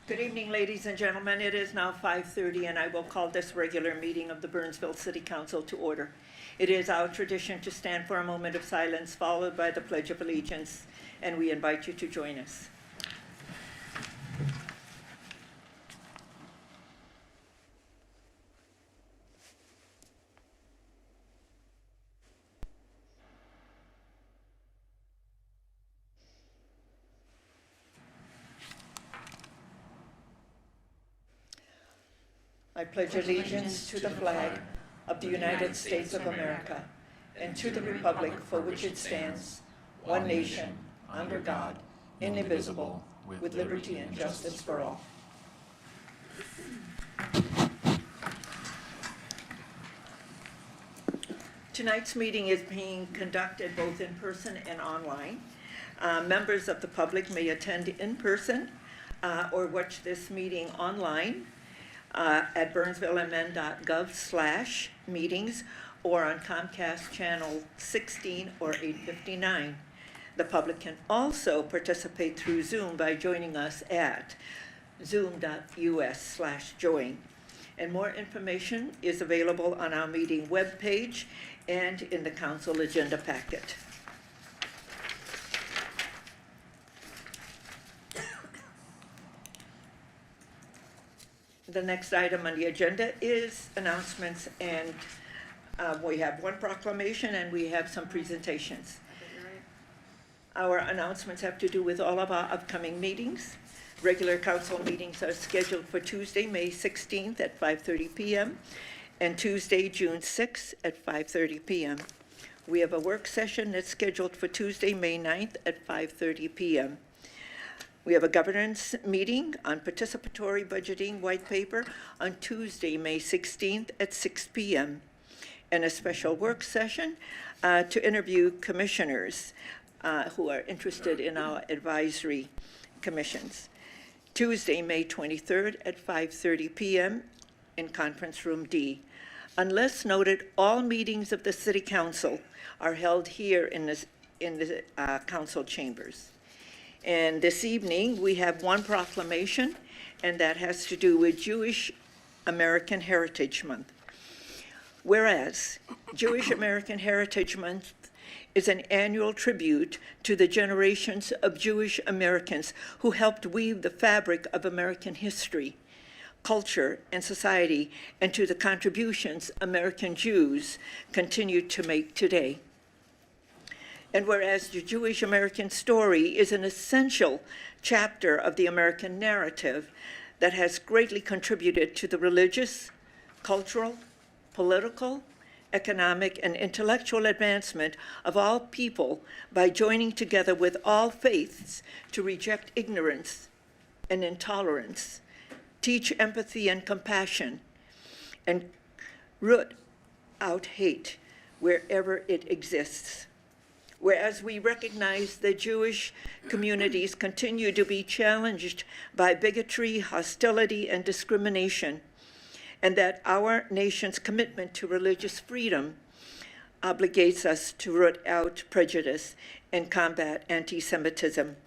Good evening, ladies and gentlemen. It is now 5:30, and I will call this regular meeting of the Burnsville City Council to order. It is our tradition to stand for a moment of silence, followed by the Pledge of Allegiance, and we invite you to join us. I pledge allegiance to the flag of the United States of America and to the republic for which it stands, one nation, under God, indivisible, with liberty and justice for all. Tonight's meeting is being conducted both in person and online. Members of the public may attend in person or watch this meeting online at burnsvillemn.gov/meetings or on Comcast channel 16 or 859. The public can also participate through Zoom by joining us at zoom.us/join. And more information is available on our meeting webpage and in the council agenda packet. The next item on the agenda is announcements, and we have one proclamation and we have some presentations. Our announcements have to do with all of our upcoming meetings. Regular council meetings are scheduled for Tuesday, May 16th at 5:30 p.m. and Tuesday, June 6th at 5:30 p.m. We have a work session that's scheduled for Tuesday, May 9th at 5:30 p.m. We have a governance meeting on participatory budgeting white paper on Tuesday, May 16th at 6 p.m. and a special work session to interview commissioners who are interested in our advisory commissions. Tuesday, May 23rd at 5:30 p.m. in Conference Room D. Unless noted, all meetings of the City Council are held here in the council chambers. And this evening, we have one proclamation, and that has to do with Jewish American Heritage Month. Whereas Jewish American Heritage Month is an annual tribute to the generations of Jewish Americans who helped weave the fabric of American history, culture, and society, and to the contributions American Jews continue to make today. And whereas the Jewish American story is an essential chapter of the American narrative that has greatly contributed to the religious, cultural, political, economic, and intellectual advancement of all people by joining together with all faiths to reject ignorance and intolerance, teach empathy and compassion, and root out hate wherever it exists. Whereas we recognize that Jewish communities continue to be challenged by bigotry, hostility, and discrimination, and that our nation's commitment to religious freedom obligates us to root out prejudice and combat anti-Semitism.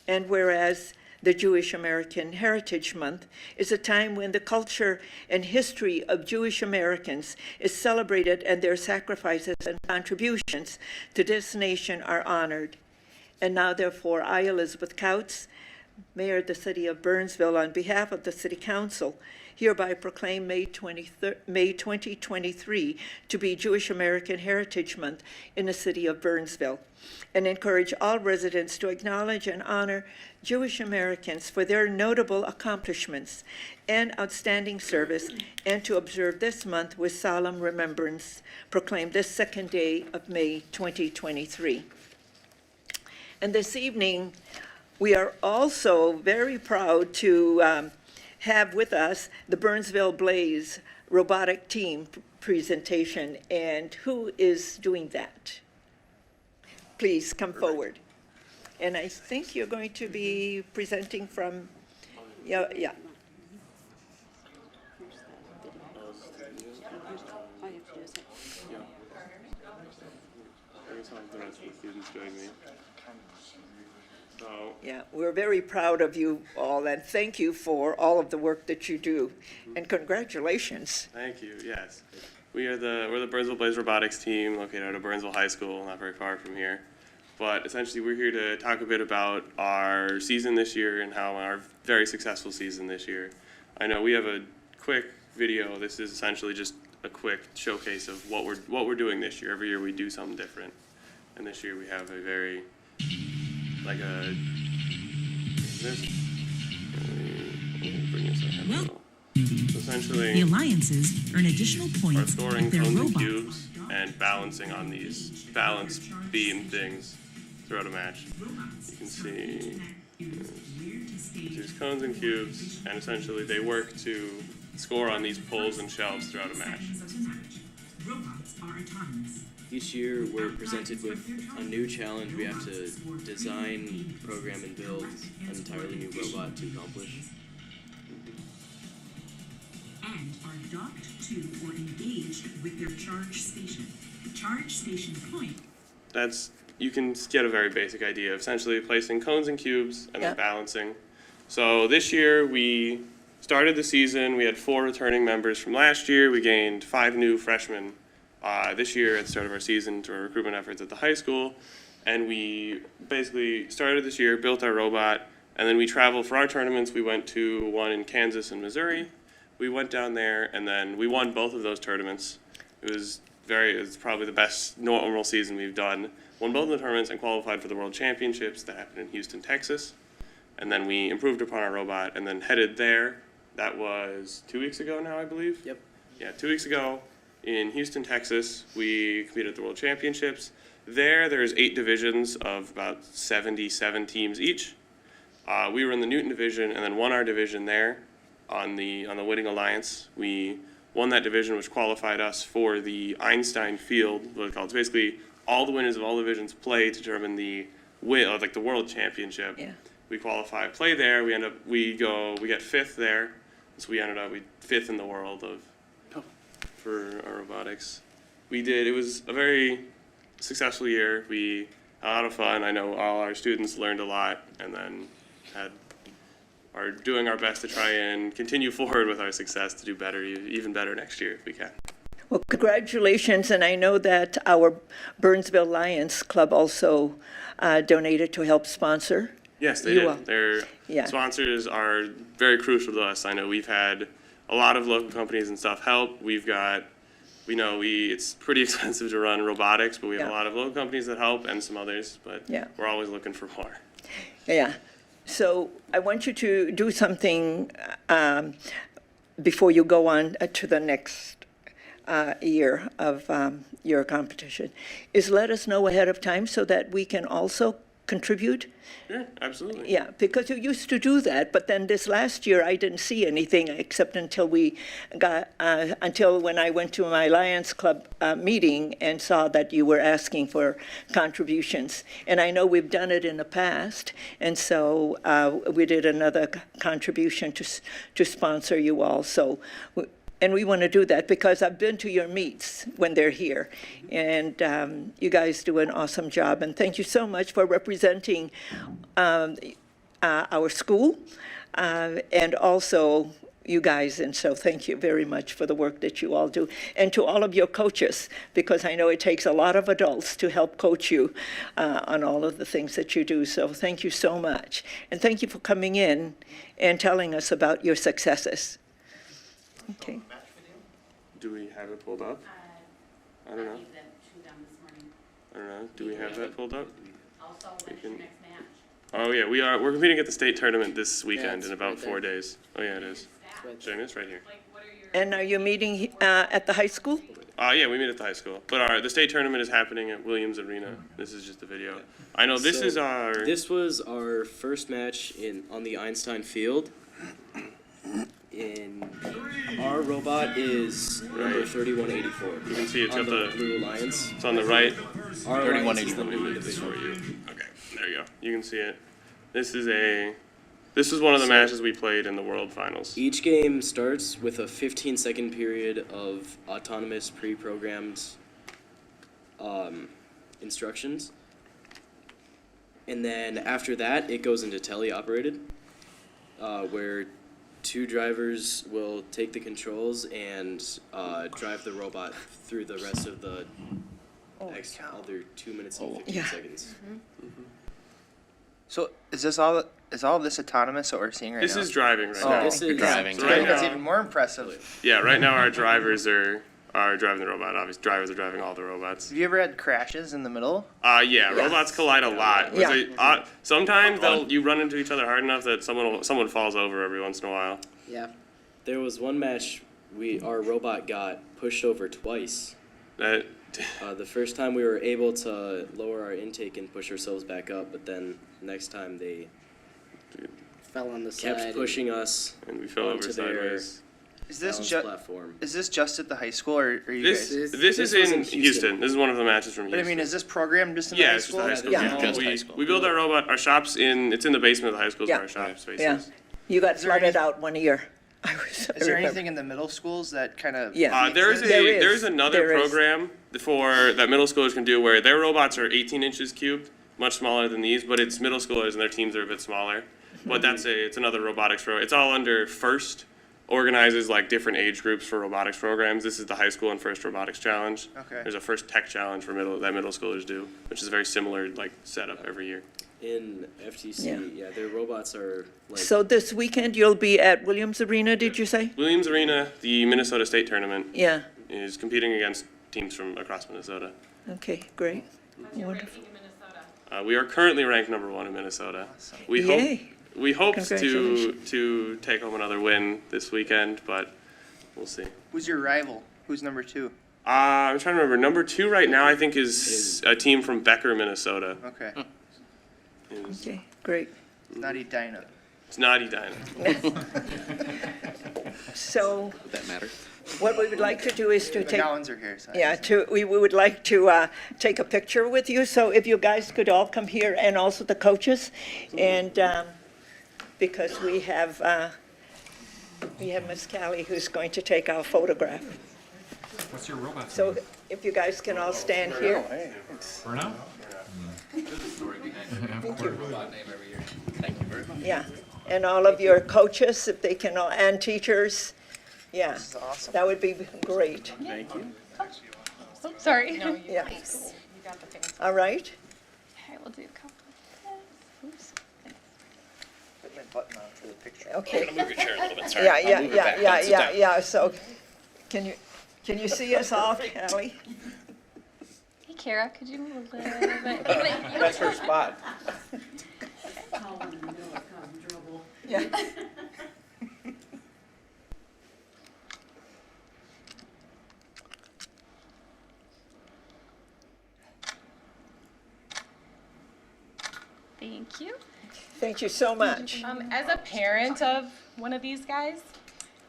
And whereas the Jewish American Heritage Month is a time when the culture and history of Jewish Americans is celebrated and their sacrifices and contributions to this nation are honored. And now, therefore, I, Elizabeth Couts, Mayor of the City of Burnsville, on behalf of the City Council, hereby proclaim May 2023 to be Jewish American Heritage Month in the City of Burnsville, and encourage all residents to acknowledge and honor Jewish Americans for their notable accomplishments and outstanding service, and to observe this month with solemn remembrance, proclaimed this second day of May 2023. And this evening, we are also very proud to have with us the Burnsville Blaze robotic team presentation. And who is doing that? Please come forward. And I think you're going to be presenting from, yeah. So, Yeah, we're very proud of you all, and thank you for all of the work that you do, and congratulations. thank you. Yes, we're the Burnsville Blaze Robotics team, located out of Burnsville High School, not very far from here. But essentially, we're here to talk a bit about our season this year and how our very successful season this year. I know we have a quick video. This is essentially just a quick showcase of what we're doing this year. Every year we do something different, and this year we have a very bring this up. Well, Essentially, the alliances earn additional are points scoring if their cones and robot. cubes and balancing on these balance beam things throughout a match. You can see these cones and cubes, and essentially they work to score on these poles and shelves throughout a match. Each year, we're presented with a new challenge. We have to design, program, and build an entirely new robot to accomplish. And are docked to or engaged with their charge station. Charge station point. You can get a very basic idea of essentially placing cones and cubes and Yeah. then balancing. So this year we started the season, we had 4 returning members from last year, we gained 5 new freshmen this year at the start of our season through our recruitment efforts at the high school. And we basically started this year, built our robot, and then we traveled for our tournaments. We went to one in Kansas and Missouri. We went down there and then we won both of those tournaments. It's probably the best normal season we've done. Won both of the tournaments and qualified for the World Championships that happened in Houston, Texas. And then we improved upon our robot and then headed there. That was 2 weeks ago now, I believe? Yep. Yeah, 2 weeks ago in Houston, Texas, we competed at the World Championships. There's 8 divisions of about 77 teams each. We were in the Newton division and then won our division there on the winning alliance. We won that division, which qualified us for the Einstein Field, what it's called. It's basically all the winners of all divisions play to determine the the World Championship. Yeah. We qualify, play there. We get 5th there. So we ended up 5th in the world for our robotics. It was a very successful year. We had a lot of fun. I know all our students learned a lot, and then are doing our best to try and continue forward with our success to do better, even better next year if we can. Well, congratulations, and I know that our Burnsville Lions Club also donated to help sponsor. Yes, they You did. are. Their Yeah. sponsors are very crucial to us. I know we've had a lot of local companies and stuff help. It's pretty expensive to run robotics, but we have Yeah. a lot of local companies that help and some others, but Yeah. we're always looking for more. Yeah. So I want you to do something before you go on to the next year of your competition, is let us know ahead of time so that we can also contribute. Sure, absolutely. Yeah, because you used to do that, but then this last year I didn't see anything except until when I went to my Lions Club meeting and saw that you were asking for contributions. And I know we've done it in the past, and so we did another contribution to sponsor you all. So. And we want to do that because I've been to your meets when they're here. And you guys do an awesome job. And thank you so much for representing our school and also you guys. And so thank you very much for the work that you all do. And to all of your coaches, because I know it takes a lot of adults to help coach you on all of the things that you do. So thank you so much. And thank you for coming in and telling us about your successes. Okay. Do we have it pulled up? I don't know. I don't know. Do we have that pulled up? Also, when's your next match? Oh yeah, we're competing at the state tournament this weekend it's in about right 4 there. days. Oh yeah, it is. Jamie, it's right here. Like, what are your? And are you meeting at the high school? Yeah, we meet at the high school. But the state tournament is happening at Williams Arena. This is just a video. I know this So, is our. This was our first match on the Einstein Field. Our robot is number 3184. You can see it's on got the the. Blue Alliance. It's on the right. Our alliance is the Let me blue move this division. for you. Okay, there you go. You can see it. This is one of the matches we played in the World Finals. Each game starts with a 15-second period of autonomous pre-programmed instructions. And then after that, it goes into teleoperated, where 2 drivers will take the controls and drive the robot through the rest of the other 2 minutes and 15 Yeah. seconds. So is all of this autonomous that we're seeing right This now? is driving right Oh, now. This is driving. So right That's now, even more impressive. yeah, right now our drivers are driving the robot. Obviously, drivers are driving all the robots. Have you ever had crashes in the middle? Yeah, robots collide a lot. Yeah. Sometimes you run into each other hard enough that someone falls over every once in a while. Yeah. There was one match our robot got pushed over twice. That The first time we were able to lower our intake and push ourselves back up, but then next time they Fell on the side. kept pushing us and we fell over onto their sideways. Is this balance platform. is this just at the high school, or are you This guys? this is was in in Houston. Houston. This is one of the matches from But I Houston. mean, is this program just in the Yeah, high it's just school? the high school. Yeah. Just high school. We build our robot, our shops it's in the basement of the high school. Yeah. Where our shop space Yeah. is. You got Is there flooded any- out one year. I Is there anything in the middle schools that kind of? Yeah. There's There is. another There is. program for that middle schoolers can do where their robots are 18 inches cubed, much smaller than these, but it's middle schoolers and their teams are a bit smaller. But it's another robotics program. It's all under FIRST, organizes like different age groups for robotics programs. This is the high school and FIRST robotics challenge. Okay. There's a FIRST tech challenge for middle schoolers do, which is a very similar like setup every year. In FTC, Yeah. yeah, their robots are like So this weekend you'll be at Williams Arena, did you say? Williams Arena, the Minnesota State Tournament, Yeah, is competing against teams from across Minnesota. okay, great. How's your Wonderful. ranking in Minnesota? We are currently ranked number 1 in Minnesota. We hope Yay. we hope to Congratulations. take home another win this weekend, but we'll see. Who's your rival? Who's number 2? I'm trying to remember. Number 2 right now, I think, is a team from Becker, Minnesota. Okay. Okay, great. Not Edina. It's not Edina. So Would that matter? what we would like to do is to The take, Gallons are here. So we would like to take a picture with you. So if you guys could all come here and also the coaches. And because we have Miss Callie who's going to take our photograph. What's your robot? So if you guys can all stand here. Burnout? Thank you very much. Yeah, and all of your coaches, if they can, and teachers, yeah. This is awesome. That would be great, Thank you. Oh, sorry. No, you yeah. you got the fancy. All right? Okay, we'll do a couple. Oops. Put my button on for the picture. Okay. Move your chair a little bit, sorry. Yeah, I'll yeah, move it yeah, back. yeah, Don't sit yeah, down. yeah, so, can you see us all, Kelly? Hey, Kara, could you move a little bit? That's her spot. Yeah. Thank you. Thank you so much. As a parent of one of these guys,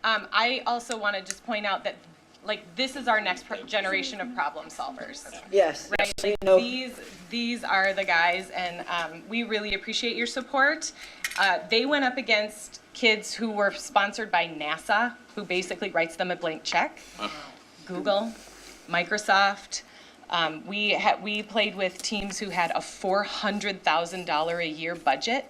I also want to just point out that, like, this is our next generation of problem solvers, Yes, right? you Like, know, these are the guys, and we really appreciate your support. They went up against kids who were sponsored by NASA, who basically writes them a blank check. Google, Microsoft. We played with teams who had a $400,000 a year budget.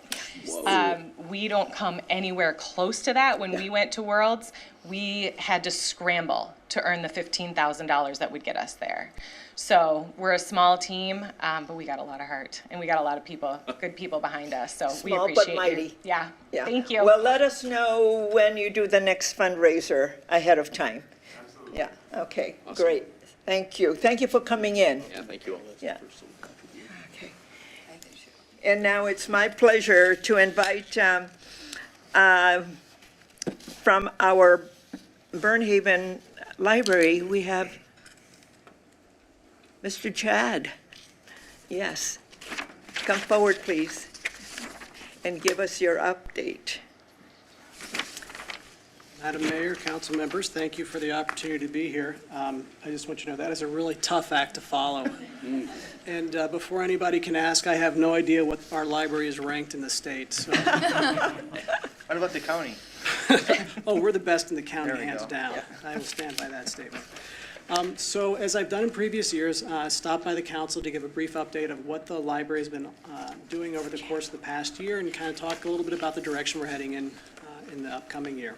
We don't come anywhere close to that. When we went to Worlds, we had to scramble to earn the $15,000 that would get us there. So we're a small team, but we got a lot of heart, and we got a lot of people, good people behind us. So we Small but appreciate mighty. you. Yeah. yeah. Thank you. Well, let us know when you do the next fundraiser ahead of time. Yeah, okay, great. Thank you. Thank you for coming in. Yeah, thank you all. Yeah. Okay. And now it's my pleasure to invite from our Burnhaven Library, we have Mr. Chad. Yes. Come forward, please, and give us your update. Madam Mayor, council members, thank you for the opportunity to be here. I just want you to know that is a really tough act to follow. And before anybody can ask, I have no idea what our library is ranked in the state. So, What about the county? oh, we're the best in the county, There we hands go. down. I will stand by that statement. So as I've done in previous years, stopped by the council to give a brief update of what the library has been doing over the course of the past year and kind of talk a little bit about the direction we're heading in the upcoming year.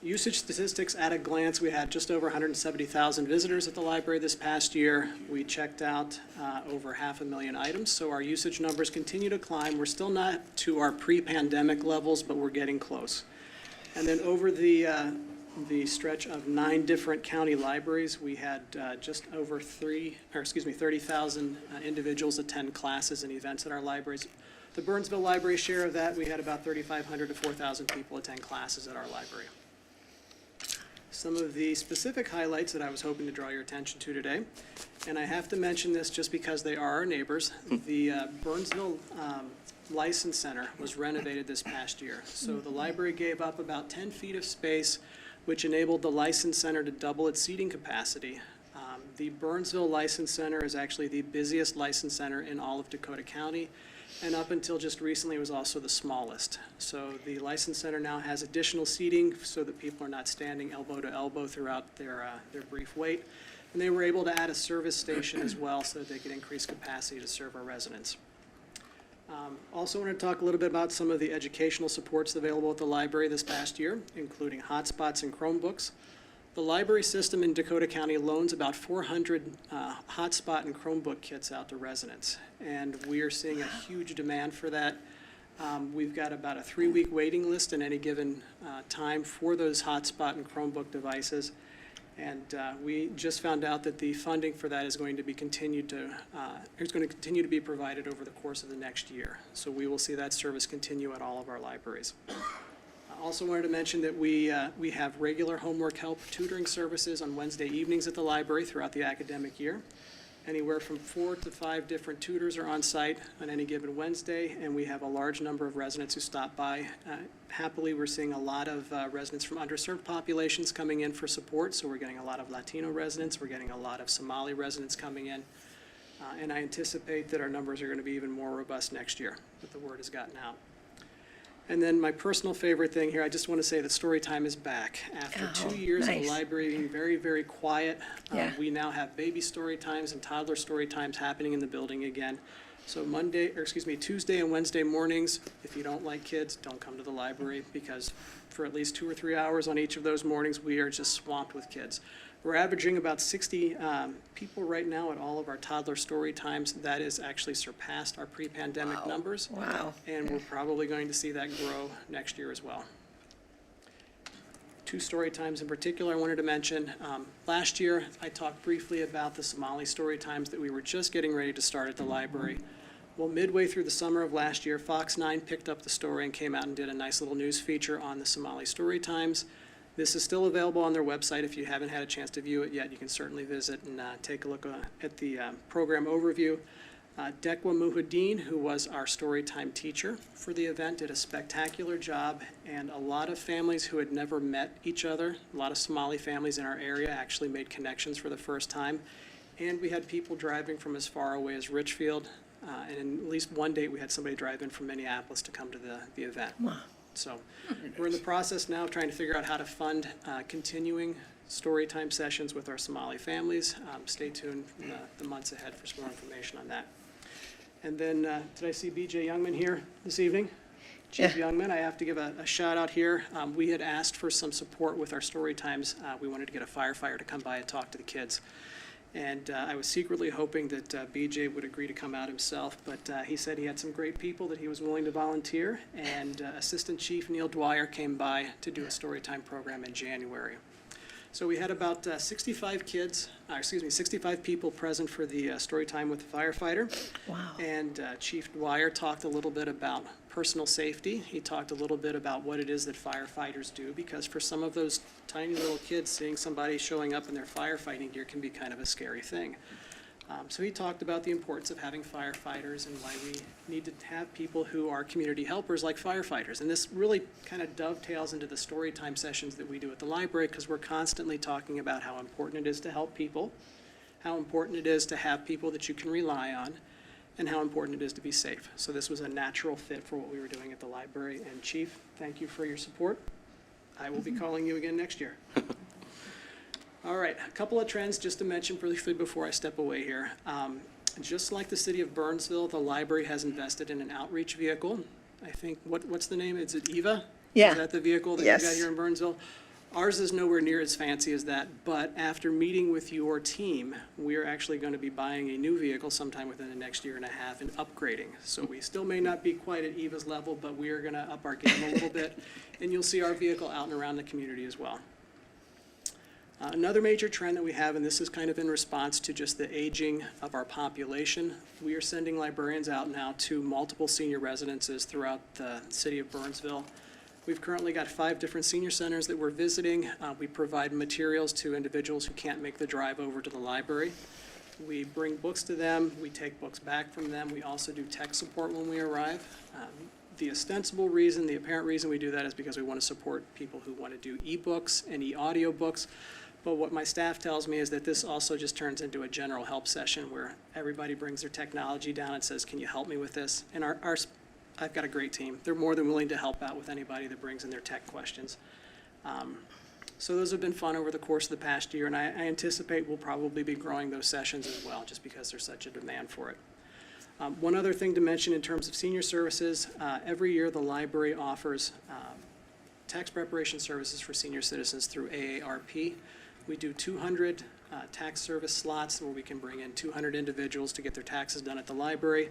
Usage statistics at a glance, we had just over 170,000 visitors at the library this past year. We checked out over 500,000 items, so our usage numbers continue to climb. We're still not to our pre-pandemic levels, but we're getting close. And then over the stretch of 9 different county libraries, we had just over 30,000 individuals attend classes and events at our libraries. The Burnsville Library share of that, we had about 3,500 to 4,000 people attend classes at our library. Some of the specific highlights that I was hoping to draw your attention to today, and I have to mention this just because they are our neighbors. The Burnsville License Center was renovated this past year. So the library gave up about 10 feet of space, which enabled the License Center to double its seating capacity. The Burnsville License Center is actually the busiest license center in all of Dakota County, and up until just recently, it was also the smallest. So the License Center now has additional seating so that people are not standing elbow to elbow throughout their brief wait. And they were able to add a service station as well so that they could increase capacity to serve our residents. Also want to talk a little bit about some of the educational supports available at the library this past year, including hotspots and Chromebooks. The library system in Dakota County loans about 400 hotspot and Chromebook kits out to residents, and we are seeing a huge demand for that. We've got about a 3-week waiting list in any given time for those hotspot and Chromebook devices, and we just found out that the funding for that is going to be continue to be provided over the course of the next year. So we will see that service continue at all of our libraries. Also wanted to mention that we have regular homework help tutoring services on Wednesday evenings at the library throughout the academic year. Anywhere from 4 to 5 different tutors are on site on any given Wednesday, and we have a large number of residents who stop by. Happily, we're seeing a lot of residents from underserved populations coming in for support, so we're getting a lot of Latino residents, we're getting a lot of Somali residents coming in, and I anticipate that our numbers are going to be even more robust next year, that the word has gotten out. And then my personal favorite thing here, I just want to say that story time is back. After 2 years of the library being very, very quiet, we now have baby story times and toddler story times happening in the building again. So Tuesday and Wednesday mornings, if you don't like kids, don't come to the library, because for at least 2 or 3 hours on each of those mornings, we are just swamped with kids. We're averaging about 60 people right now at all of our toddler story times. That has actually surpassed our pre-pandemic numbers. Wow. And we're probably going to see that grow next year as well. 2 story times in particular I wanted to mention. Last year, I talked briefly about the Somali story times that we were just getting ready to start at the library. Well, midway through the summer of last year, Fox 9 picked up the story and came out and did a nice little news feature on the Somali story times. This is still available on their website. If you haven't had a chance to view it yet, you can certainly visit and take a look at the program overview. Dekwa Muhuddin, who was our storytime teacher for the event, did a spectacular job, and a lot of families who had never met each other, a lot of Somali families in our area actually made connections for the first time. And we had people driving from as far away as Richfield, and in at least one date we had somebody drive in from Minneapolis to come to the event. Wow. So we're in the process now of trying to figure out how to fund continuing storytime sessions with our Somali families. Stay tuned in the months ahead for some more information on that. And then, did I see BJ Youngman here this evening? Chief Youngman, I have to give a shout out here. We had asked for some support with our story times. We wanted to get a firefighter to come by and talk to the kids. And I was secretly hoping that BJ would agree to come out himself, but he said he had some great people that he was willing to volunteer, and Assistant Chief Neil Dwyer came by to do a storytime program in January. So we had about 65 people present for the story time with the firefighter. Wow. And Chief Dwyer talked a little bit about personal safety. He talked a little bit about what it is that firefighters do, because for some of those tiny little kids, seeing somebody showing up in their firefighting gear can be kind of a scary thing. So he talked about the importance of having firefighters and why we need to have people who are community helpers like firefighters. And this really kind of dovetails into the story time sessions that we do at the library, because we're constantly talking about how important it is to help people, how important it is to have people that you can rely on, and how important it is to be safe. So this was a natural fit for what we were doing at the library. And Chief, thank you for your support. I will be calling you again next year. All right, a couple of trends just to mention briefly before I step away here. Just like the city of Burnsville, the library has invested in an outreach vehicle. I think, what's the name? Is it Eva? Yeah. Is that the vehicle that you Yes. got here in Burnsville? Ours is nowhere near as fancy as that, but after meeting with your team, we are actually going to be buying a new vehicle sometime within the next year and a half and upgrading. So we still may not be quite at Eva's level, but we are going to up our game a little bit, and you'll see our vehicle out and around the community as well. Another major trend that we have, and this is kind of in response to just the aging of our population, we are sending librarians out now to multiple senior residences throughout the city of Burnsville. We've currently got 5 different senior centers that we're visiting. We provide materials to individuals who can't make the drive over to the library. We bring books to them. We take books back from them. We also do tech support when we arrive. The ostensible reason, the apparent reason we do that is because we want to support people who want to do e-books and e-audio books. But what my staff tells me is that this also just turns into a general help session where everybody brings their technology down and says, can you help me with this? And I've got a great team. They're more than willing to help out with anybody that brings in their tech questions. So those have been fun over the course of the past year, and I anticipate we'll probably be growing those sessions as well, just because there's such a demand for it. One other thing to mention in terms of senior services, every year the library offers tax preparation services for senior citizens through AARP. We do 200 tax service slots where we can bring in 200 individuals to get their taxes done at the library.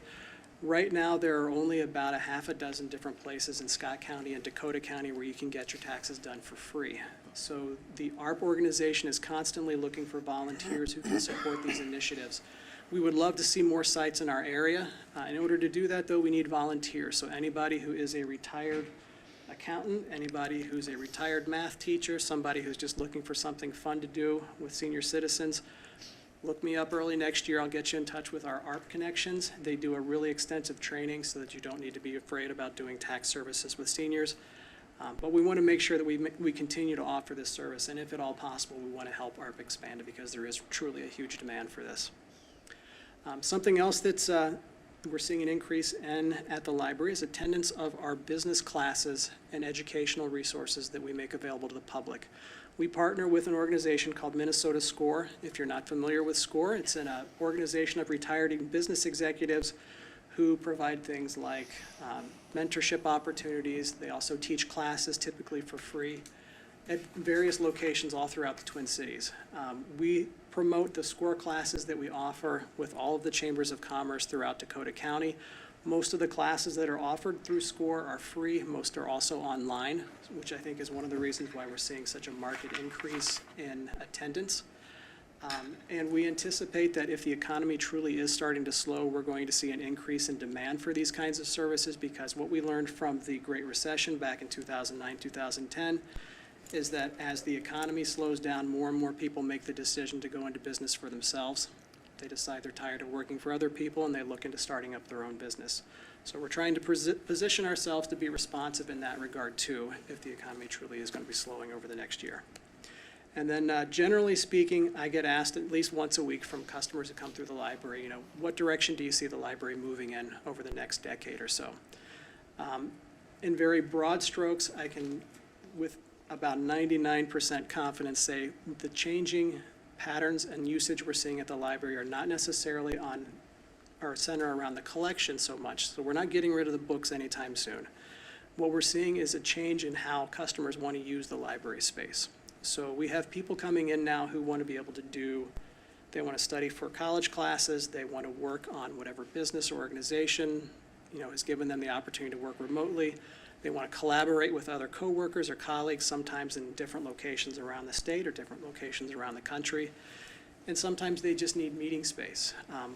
Right now, there are only about a half a dozen different places in Scott County and Dakota County where you can get your taxes done for free. So the ARP organization is constantly looking for volunteers who can support these initiatives. We would love to see more sites in our area. In order to do that, though, we need volunteers. So anybody who is a retired accountant, anybody who's a retired math teacher, somebody who's just looking for something fun to do with senior citizens, look me up early next year. I'll get you in touch with our ARP connections. They do a really extensive training so that you don't need to be afraid about doing tax services with seniors. But we want to make sure that we continue to offer this service, and if at all possible, we want to help ARP expand it because there is truly a huge demand for this. Something else that's we're seeing an increase in at the library is attendance of our business classes and educational resources that we make available to the public. We partner with an organization called Minnesota SCORE. If you're not familiar with SCORE, it's an organization of retired business executives who provide things like mentorship opportunities. They also teach classes typically for free at various locations all throughout the Twin Cities. We promote the SCORE classes that we offer with all of the chambers of commerce throughout Dakota County. Most of the classes that are offered through SCORE are free. Most are also online, which I think is one of the reasons why we're seeing such a marked increase in attendance. And we anticipate that if the economy truly is starting to slow, we're going to see an increase in demand for these kinds of services, because what we learned from the Great Recession back in 2009, 2010, is that as the economy slows down, more and more people make the decision to go into business for themselves. They decide they're tired of working for other people and they look into starting up their own business. So we're trying to position ourselves to be responsive in that regard too, if the economy truly is going to be slowing over the next year. And then generally speaking, I get asked at least once a week from customers who come through the library, what direction do you see the library moving in over the next decade or so? In very broad strokes, I can, with about 99% confidence, say the changing patterns and usage we're seeing at the library are not necessarily on or center around the collection so much. So we're not getting rid of the books anytime soon. What we're seeing is a change in how customers want to use the library space. So we have people coming in now who want to be able to they want to study for college classes, they want to work on whatever business or organization, has given them the opportunity to work remotely. They want to collaborate with other coworkers or colleagues, sometimes in different locations around the state or different locations around the country. And sometimes they just need meeting space.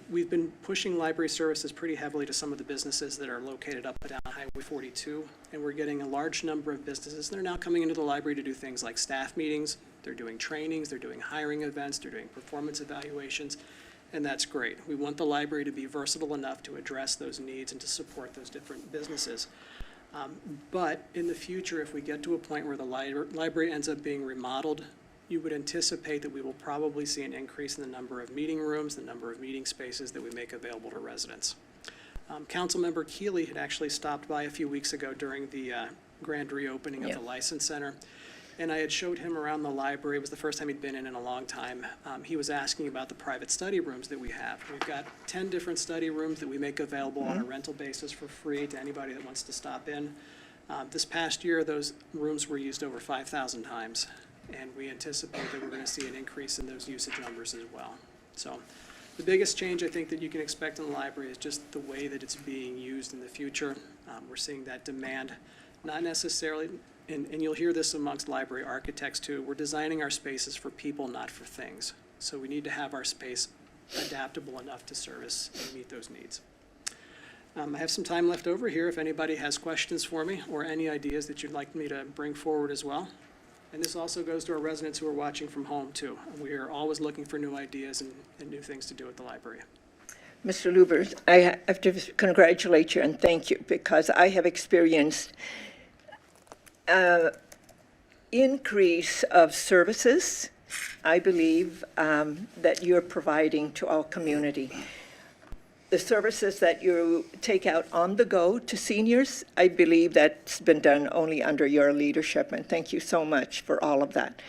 We've been pushing library services pretty heavily to some of the businesses that are located up and down Highway 42, and we're getting a large number of businesses that are now coming into the library to do things like staff meetings, they're doing trainings, they're doing hiring events, they're doing performance evaluations, and that's great. We want the library to be versatile enough to address those needs and to support those different businesses. But in the future, if we get to a point where the library ends up being remodeled, you would anticipate that we will probably see an increase in the number of meeting rooms, the number of meeting spaces that we make available to residents. Councilmember Keeley had actually stopped by a few weeks ago during the grand reopening of the License Center. and I had showed him around the library. It was the first time he'd been in a long time. He was asking about the private study rooms that we have. We've got 10 different study rooms that we make available on a rental basis for free to anybody that wants to stop in. This past year, those rooms were used over 5,000 times, and we anticipate that we're going to see an increase in those usage numbers as well. So the biggest change I think that you can expect in the library is just the way that it's being used in the future. We're seeing that demand, not necessarily, and you'll hear this amongst library architects too, we're designing our spaces for people, not for things. So we need to have our space adaptable enough to service and meet those needs. I have some time left over here if anybody has questions for me or any ideas that you'd like me to bring forward as well. And this also goes to our residents who are watching from home too. We are always looking for new ideas and new things to do at the library. Mr. Lubers, I have to congratulate you and thank you, because I have experienced increase of services, I believe, that you're providing to our community. The services that you take out on the go to seniors, I believe that's been done only under your leadership, and thank you so much for all of that.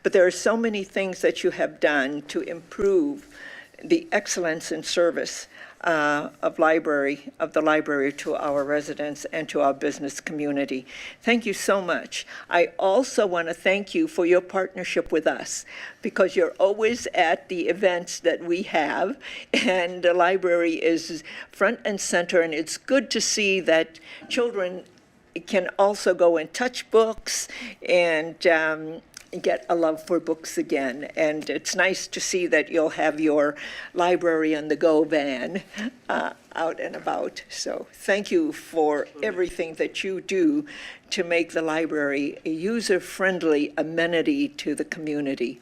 But there are so many things that you have done to improve the excellence in service of the library to our residents and to our business community. Thank you so much. I also want to thank you for your partnership with us, because you're always at the events that we have, and the library is front and center, and it's good to see that children can also go and touch books and get a love for books again. And it's nice to see that you'll have your Library on the Go van out and about. So thank you for everything that you do to make the library a user-friendly amenity to the community.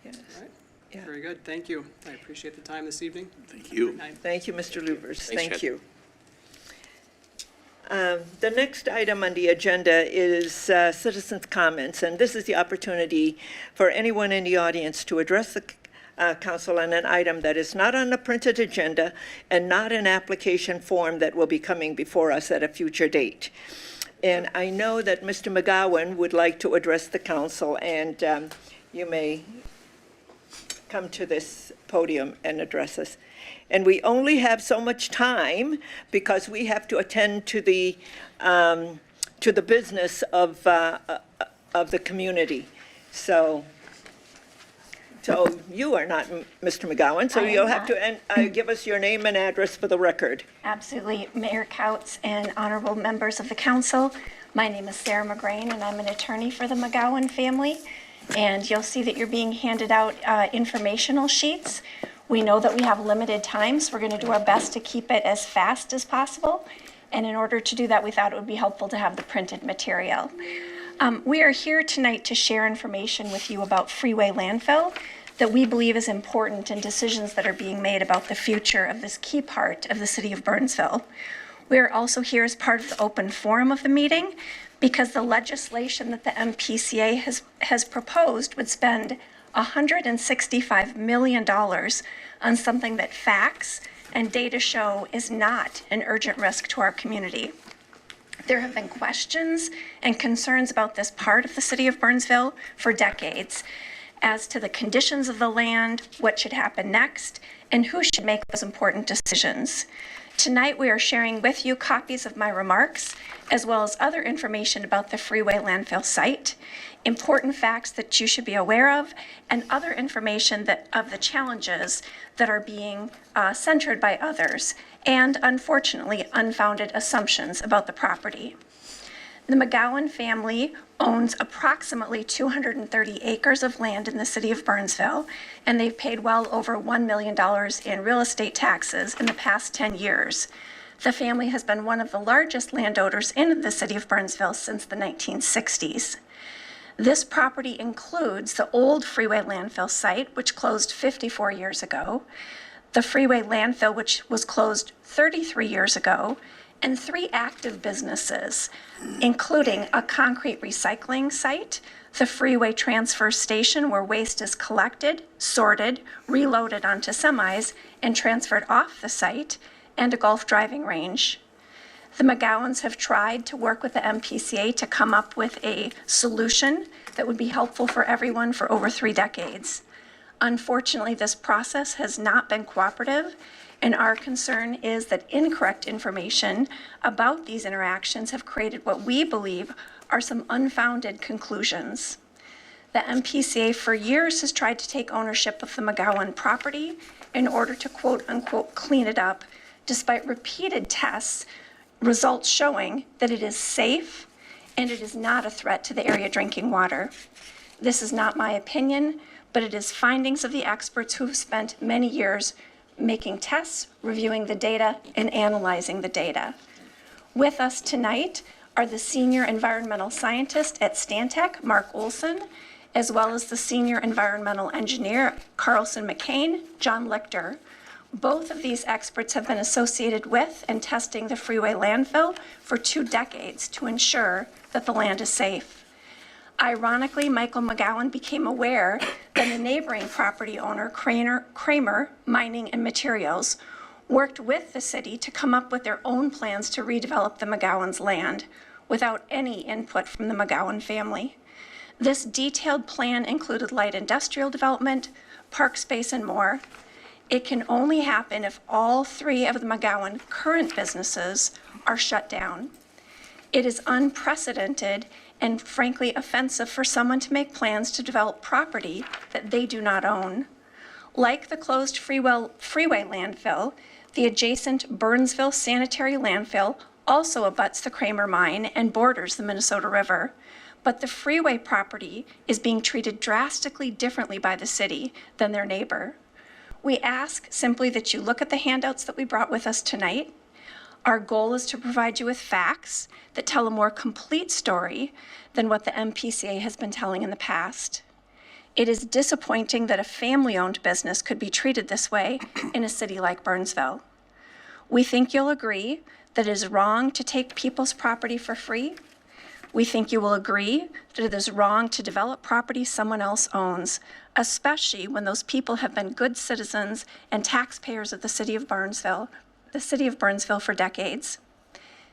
Yes. All right. Yeah. Very good. Thank you. I appreciate the time this evening. Thank you. Good night. Thank you, Mr. Lubers. Thanks, Thank Chad. you. The next item on the agenda is citizens' comments, and this is the opportunity for anyone in the audience to address the council on an item that is not on the printed agenda and not an application form that will be coming before us at a future date. And I know that Mr. McGowan would like to address the council, and you may come to this podium and address us. And we only have so much time because we have to attend to the business of the community. So you are not Mr. McGowan, so I am you'll have not. to give us your name and address for the record. Absolutely. Mayor Couts and honorable members of the council, my name is Sarah McGrain, and I'm an attorney for the McGowan family. And you'll see that you're being handed out informational sheets. We know that we have limited time, so we're going to do our best to keep it as fast as possible. And in order to do that, we thought it would be helpful to have the printed material. We are here tonight to share information with you about freeway landfill that we believe is important in decisions that are being made about the future of this key part of the city of Burnsville. We are also here as part of the open forum of the meeting because the legislation that the MPCA has proposed would spend $165 million on something that facts and data show is not an urgent risk to our community. There have been questions and concerns about this part of the city of Burnsville for decades as to the conditions of the land, what should happen next, and who should make those important decisions. Tonight, we are sharing with you copies of my remarks, as well as other information about the freeway landfill site, important facts that you should be aware of, and other information of the challenges that are being centered by others, and unfortunately, unfounded assumptions about the property. The McGowan family owns approximately 230 acres of land in the city of Burnsville, and they've paid well over $1 million in real estate taxes in the past 10 years. The family has been one of the largest landowners in the city of Burnsville since the 1960s. This property includes the old freeway landfill site, which closed 54 years ago, the freeway landfill, which was closed 33 years ago, and 3 active businesses, including a concrete recycling site, the freeway transfer station where waste is collected, sorted, reloaded onto semis, and transferred off the site, and a golf driving range. The McGowans have tried to work with the MPCA to come up with a solution that would be helpful for everyone for over 3 decades. Unfortunately, this process has not been cooperative, and our concern is that incorrect information about these interactions have created what we believe are some unfounded conclusions. The MPCA for years has tried to take ownership of the McGowan property in order to quote-unquote clean it up, despite repeated tests, results showing that it is safe and it is not a threat to the area drinking water. This is not my opinion, but it is findings of the experts who have spent many years making tests, reviewing the data, and analyzing the data. With us tonight are the senior environmental scientist at Stantec, Mark Olson, as well as the senior environmental engineer, Carlson McCain, John Lichter. Both of these experts have been associated with and testing the freeway landfill for 2 decades to ensure that the land is safe. Ironically, Michael McGowan became aware that a neighboring property owner, Kramer Mining and Materials, worked with the city to come up with their own plans to redevelop the McGowan's land without any input from the McGowan family. This detailed plan included light industrial development, park space, and more. It can only happen if all 3 of the McGowan current businesses are shut down. It is unprecedented and frankly offensive for someone to make plans to develop property that they do not own. Like the closed freeway landfill, the adjacent Burnsville sanitary landfill also abuts the Kramer mine and borders the Minnesota River. But the freeway property is being treated drastically differently by the city than their neighbor. We ask simply that you look at the handouts that we brought with us tonight. Our goal is to provide you with facts that tell a more complete story than what the MPCA has been telling in the past. It is disappointing that a family-owned business could be treated this way in a city like Burnsville. We think you'll agree that it is wrong to take people's property for free. We think you will agree that it is wrong to develop property someone else owns, especially when those people have been good citizens and taxpayers of the city of Burnsville for decades.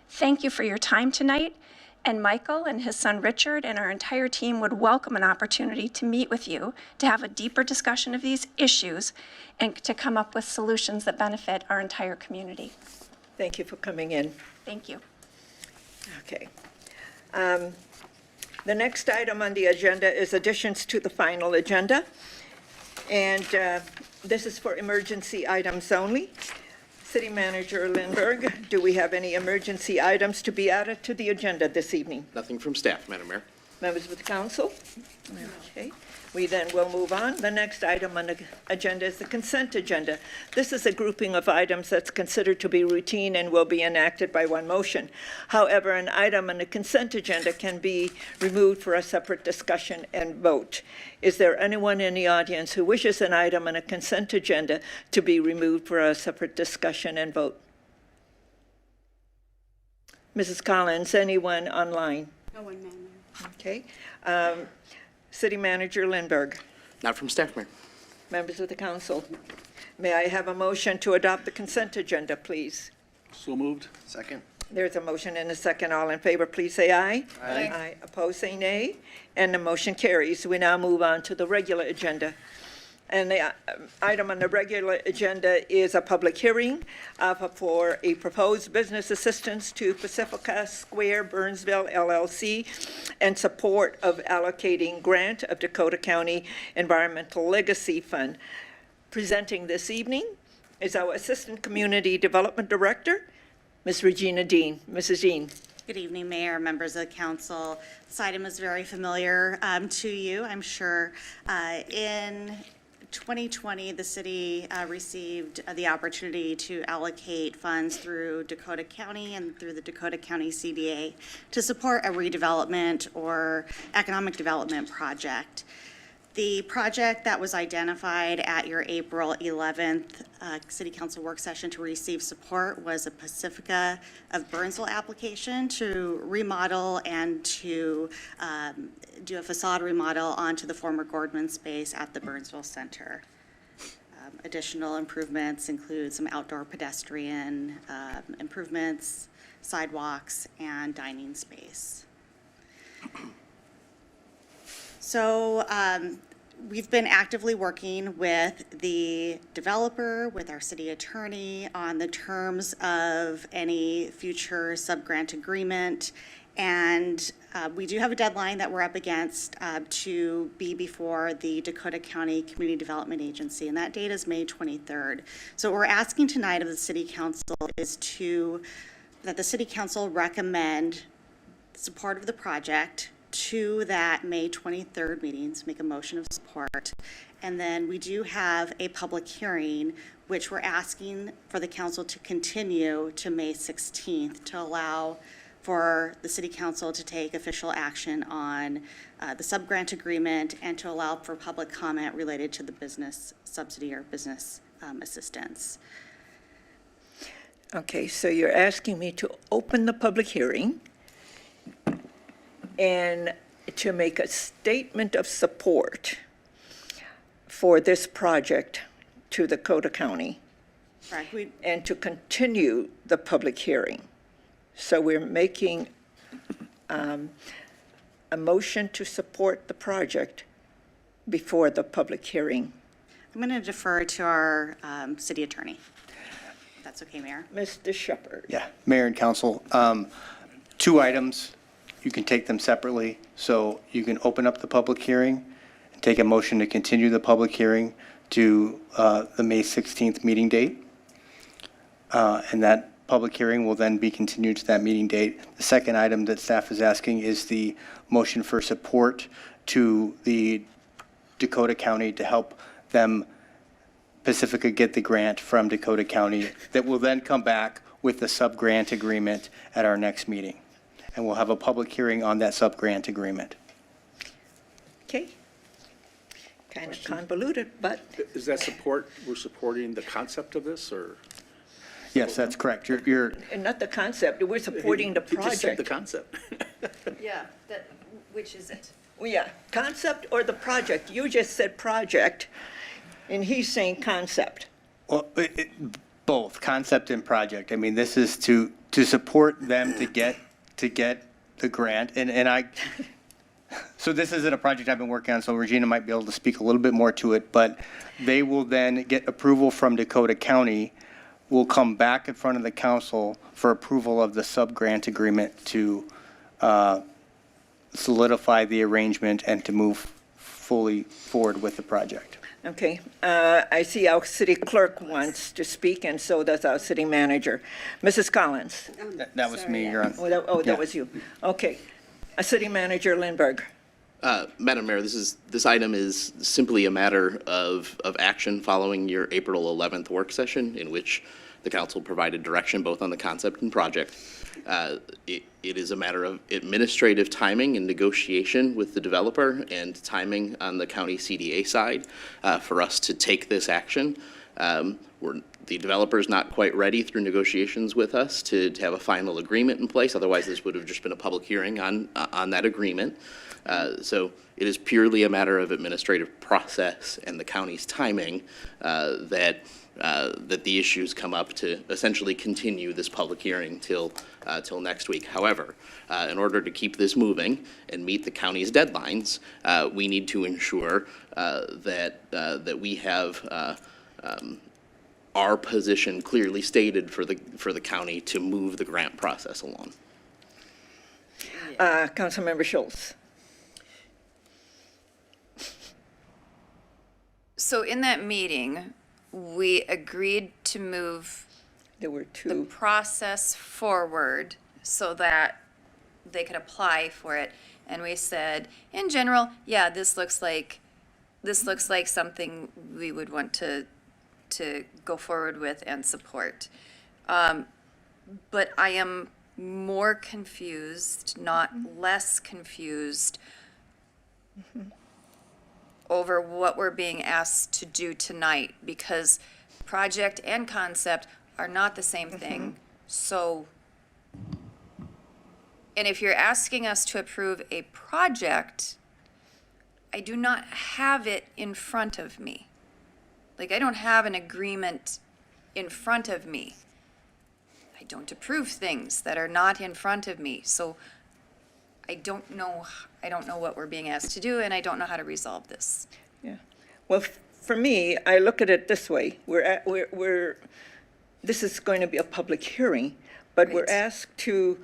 Thank you for your time tonight, and Michael and his son Richard and our entire team would welcome an opportunity to meet with you to have a deeper discussion of these issues and to come up with solutions that benefit our entire community. Thank you for coming in. Thank you. Okay. The next item on the agenda is additions to the final agenda. And this is for emergency items only. City Manager Lindberg, do we have any emergency items to be added to the agenda this evening? Nothing from staff, Madam Mayor. Members of the council? Okay. We then will move on. The next item on the agenda is the consent agenda. This is a grouping of items that's considered to be routine and will be enacted by one motion. However, an item on the consent agenda can be removed for a separate discussion and vote. Is there anyone in the audience who wishes an item on a consent agenda to be removed for a separate discussion and vote? Mrs. Collins, anyone online? No one, Madam Mayor. Okay. City Manager Lindberg. Not from staff, Mayor. Members of the council, may I have a motion to adopt the consent agenda, please? So moved. Second. There's a motion and a second. All in favor, please say aye. Aye. Aye. Opposed, say nay. And the motion carries. We now move on to the regular agenda. And the item on the regular agenda is a public hearing for a proposed business assistance to Pacifica Square Burnsville LLC and support of allocating grant of Dakota County Environmental Legacy Fund. Presenting this evening is our Assistant Community Development Director, Ms. Regina Dean. Mrs. Dean. Good evening, Mayor, members of the council. This item is very familiar to you, I'm sure. In 2020, the city received the opportunity to allocate funds through Dakota County and through the Dakota County CDA to support a redevelopment or economic development project. The project that was identified at your April 11th City Council work session to receive support was a Pacifica of Burnsville application to remodel and to do a facade remodel onto the former Gordman space at the Burnsville Center. Additional improvements include some outdoor pedestrian improvements, sidewalks, and dining space. So we've been actively working with the developer, with our city attorney on the terms of any future subgrant agreement. And we do have a deadline that we're up against to be before the Dakota County Community Development Agency, and that date is May 23rd. So what we're asking tonight of the City Council is that the City Council recommend support of the project to that May 23rd meeting, so make a motion of support. And then we do have a public hearing, which we're asking for the council to continue to May 16th to allow for the City Council to take official action on the subgrant agreement and to allow for public comment related to the business subsidy or business assistance. Okay, so you're asking me to open the public hearing and to make a statement of support for this project to Dakota County Correct. and to continue the public hearing. So we're making a motion to support the project before the public hearing. I'm going to defer to our city attorney. If that's okay, Mayor. Mr. Shepherd. Yeah, Mayor and Council, 2 items, you can take them separately. So you can open up the public hearing and take a motion to continue the public hearing to the May 16th meeting date. And that public hearing will then be continued to that meeting date. The second item that staff is asking is the motion for support to the Dakota County to help them Pacifica get the grant from Dakota County that will then come back with the sub-grant agreement at our next meeting. And we'll have a public hearing on that sub-grant agreement. Okay. Kind of convoluted, but Is that support, we're supporting the concept of this, or? Yes, that's correct. You're not the concept, we're supporting the He just said the project. concept. Yeah, which is it? Well, yeah, concept or the project. You just said project, and he's saying concept. Well, both concept and project. I mean, this is to support them to get the grant. And I, so this isn't a project I've been working on, so Regina might be able to speak a little bit more to it, but they will then get approval from Dakota County, will come back in front of the council for approval of the sub-grant agreement to solidify the arrangement and to move fully forward with the project. Okay, I see our city clerk wants to speak, and so does our city manager. Mrs. Collins? That was me, Your Honor. Oh, Yeah. that was you. Okay. City Manager Lindberg. Madam Mayor, this item is simply a matter of action following your April 11th work session in which the council provided direction both on the concept and project. It is a matter of administrative timing and negotiation with the developer and timing on the county CDA side for us to take this action. The developer's not quite ready through negotiations with us to have a final agreement in place. Otherwise, this would have just been a public hearing on that agreement. So it is purely a matter of administrative process and the county's timing that the issues come up to essentially continue this public hearing till next week. However, in order to keep this moving and meet the county's deadlines, we need to ensure that we have our position clearly stated for the county to move the grant process along. Councilmember Schultz. So in that meeting, we agreed to move There were the two. process forward so that they could apply for it. And we said, in general, yeah, this looks like something we would want to go forward with and support. But I am more confused, not less confused, over what we're being asked to do tonight, because project and concept are not the same thing. So, and if you're asking us to approve a project, I do not have it in front of me. Like, I don't have an agreement in front of me. I don't approve things that are not in front of me. So I don't know what we're being asked to do, and I don't know how to resolve this. Yeah. Well, for me, I look at it this way. This is going to be a public hearing, but we're Right. asked to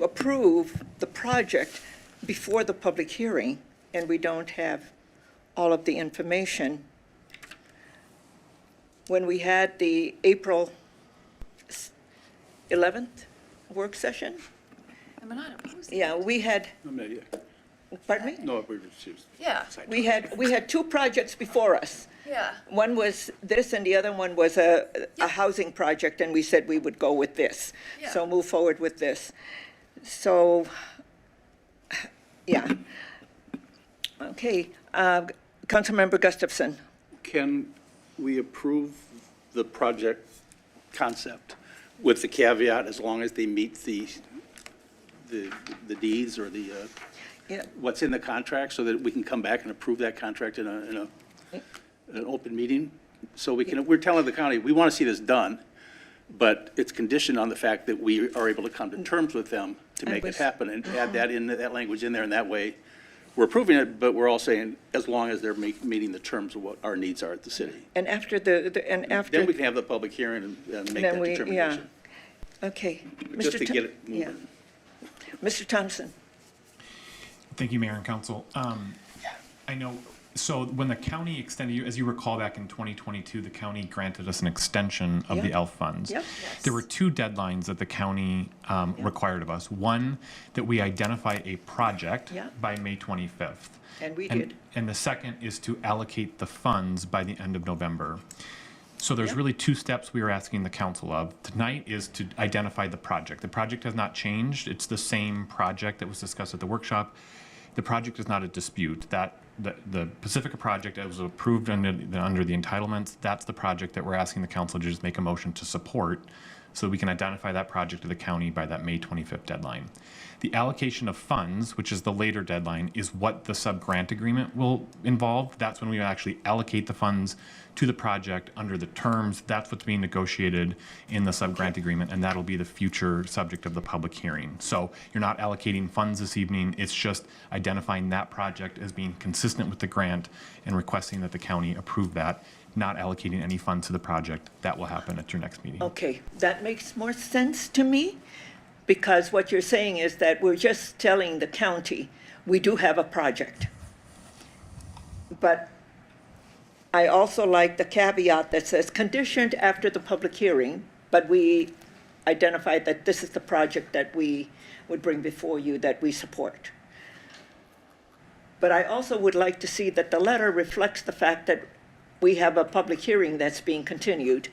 approve the project before the public hearing, and we don't have all of the information. When we had the April 11th work session, Am I not opposed? yeah, we had, pardon me? No, we refused. Yeah, We had two projects before us. yeah. One was this, and the other one was a housing project, and we said we would go with this. Yeah. So move forward with this. So, yeah. Okay, Councilmember Gustafson. Can we approve the project concept with the caveat, as long as they meet the deeds or the, Yeah. what's in the contract, so that we can come back and approve that contract in an open meeting? So we're telling the county, we want to see this done, but it's conditioned on the fact that we are able to come to terms with them to make it happen, and add that language in there, and that way, we're approving it, but we're all saying, as long as they're meeting the terms of what our needs are at the city. And after after. Then we can have the public hearing and make that determination. Okay. Just Mr. to Thom- get it yeah. moving. Mr. Thompson. Thank you, Mayor and Council. I know, so when the county extended, as you recall, back in 2022, the county granted us an extension of the Yep. ELF funds. Yep. There were two deadlines that the county required of us. One, that we identify a project Yeah. by May 25th. And we did. And the second is to allocate the funds by the end of November. So there's Yep. really two steps we are asking the council of. Tonight is to identify the project. The project has not changed. It's the same project that was discussed at the workshop. The project is not a dispute. The Pacifica project that was approved under the entitlements, that's the project that we're asking the council to just make a motion to support, so we can identify that project to the county by that May 25th deadline. The allocation of funds, which is the later deadline, is what the sub-grant agreement will involve. That's when we actually allocate the funds to the project under the terms. That's what's being negotiated in the sub-grant agreement, and that'll be the future subject of the public hearing. So you're not allocating funds this evening. It's just identifying that project as being consistent with the grant and requesting that the county approve that, not allocating any funds to the project. That will happen at your next meeting. Okay, that makes more sense to me, because what you're saying is that we're just telling the county, we do have a project. But I also like the caveat that says conditioned after the public hearing, but we identified that this is the project that we would bring before you that we support. But I also would like to see that the letter reflects the fact that we have a public hearing that's being continued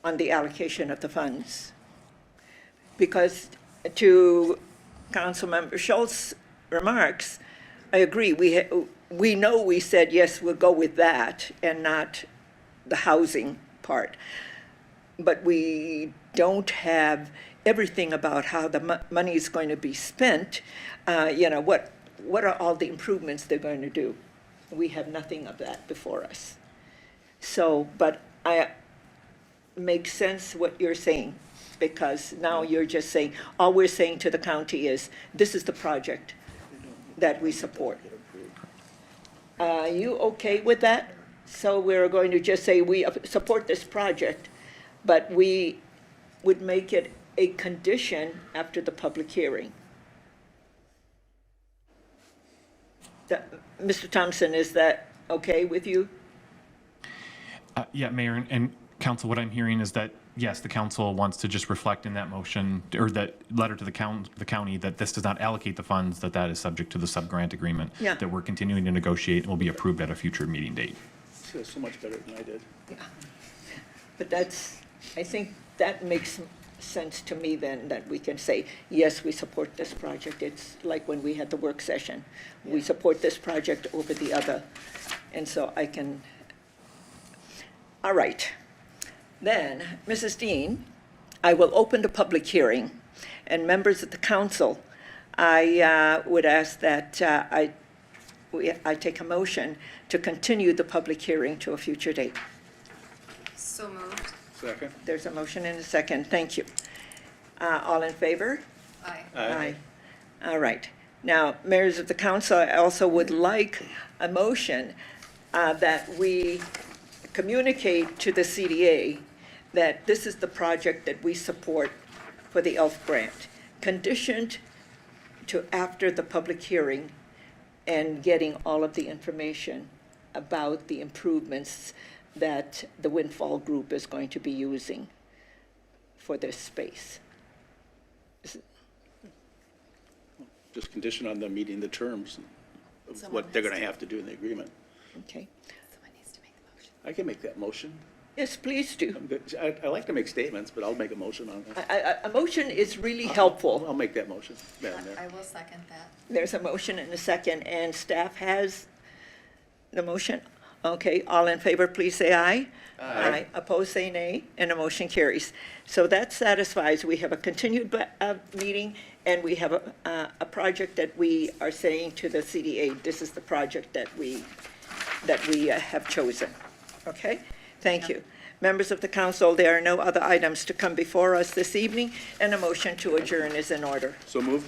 on the allocation of the funds. Because to Councilmember Schultz's remarks, I agree, we know we said, yes, we'll go with that and not the housing part. But we don't have everything about how the money is going to be spent. What are all the improvements they're going to do? We have nothing of that before us. So, but makes sense what you're saying, because now you're just saying, all we're saying to the county is, this is the project that we support. Are you okay with that? So we're going to just say we support this project, but we would make it a condition after the public hearing. Mr. Thompson, is that okay with you? Yeah, Mayor and Council, what I'm hearing is that, yes, the council wants to just reflect in that motion, or that letter to the county, that this does not allocate the funds, that is subject to the sub-grant agreement. Yeah. That we're continuing to negotiate and will be approved at a future meeting date. Says so much better than I did. But I think that makes sense to me then, that we can say, yes, we support this project. It's like when we had the work session. We support this project over the other. And so I can, all right. Then, Mrs. Dean, I will open the public hearing. And members of the council, I would ask that I take a motion to continue the public hearing to a future date. So moved. Second. There's a motion and a second. Thank you. All in favor? Aye. Aye. All right. Now, members of the council, I also would like a motion that we communicate to the CDA that this is the project that we support for the ELF grant, conditioned to after the public hearing and getting all of the information about the improvements that the Windfall Group is going to be using for this space. Just condition on them meeting the terms of what they're going to have to do in the agreement. Okay. Someone needs to make the motion. I can make that motion. Yes, please do. I'm good. I like to make statements, but I'll make a motion on that. A motion is really helpful. I'll make that motion, Madam Mayor. I will second that. There's a motion and a second, and staff has the motion. Okay, all in favor, please say aye. Aye. Opposed, say nay, and the motion carries. So that satisfies, we have a continued meeting, and we have a project that we are saying to the CDA, this is the project that we have chosen. Okay? Thank you. Members of the council, there are no other items to come before us this evening, and a motion to adjourn is in order. So moved.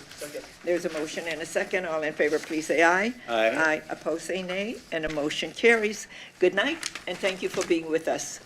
There's a motion and a second. All in favor, please say aye. Aye. Aye. Opposed, say nay, and the motion carries. Good night, and thank you for being with us.